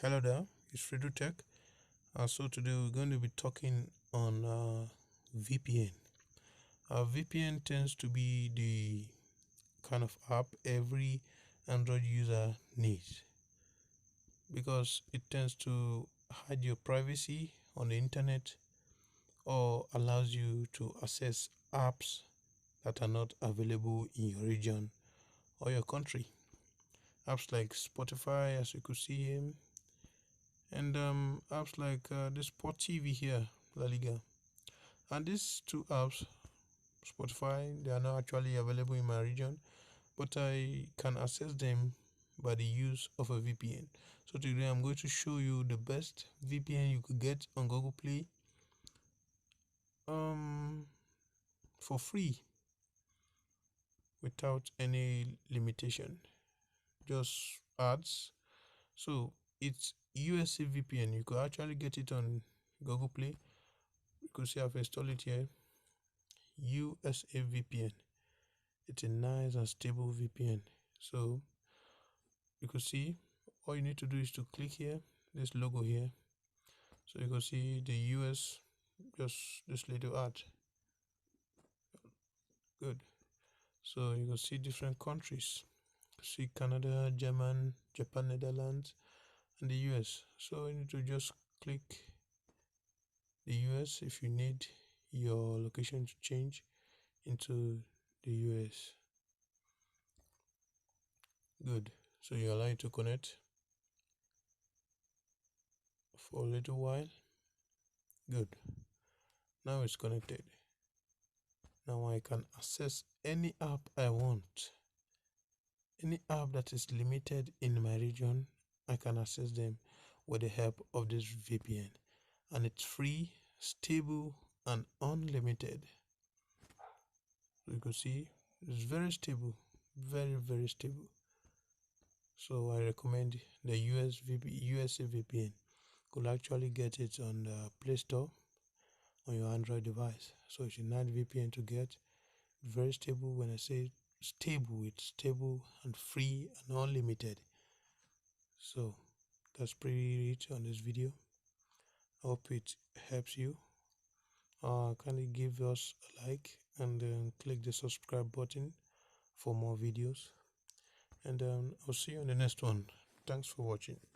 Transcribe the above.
Hello there, it's Fredo Tech. So today we're going to be talking on VPN. VPN tends to be the kind of app every Android user needs because it tends to hide your privacy on the internet or allows you to access apps that are not available in your region or your country. Apps like Spotify, as you could see here, and apps like the Sport TV here, La Liga. And these two apps, Spotify, they are not actually available in my region, but I can access them by the use of a VPN. So today I'm going to show you the best VPN you could get on Google Play um, for free without any limitation, just ads. So it's USA VPN. You could actually get it on Google Play. You could see I've installed it here. USA VPN. It's a nice and stable VPN. So you can see all you need to do is to click here, this logo here. So you can see the US, just this little ad. Good. So you can see different countries. See Canada, German, Japan, Netherlands, and the US. So you need to just click the US if you need your location to change into the US. Good. So you allow it to connect for a little while. Good. Now it's connected. Now I can access any app I want. Any app that is limited in my region, I can access them with the help of this VPN. And it's free, stable, and unlimited. So you can see it's very stable, very stable. So I recommend the USA VPN. Could actually get it on the Play Store on your Android device. So it's a nice VPN to get. Very stable. When I say stable, it's stable and free and unlimited. So that's pretty it on this video. I hope it helps you. Kindly give us a like and click the subscribe button for more videos. And I'll see you on the next one. Thanks for watching.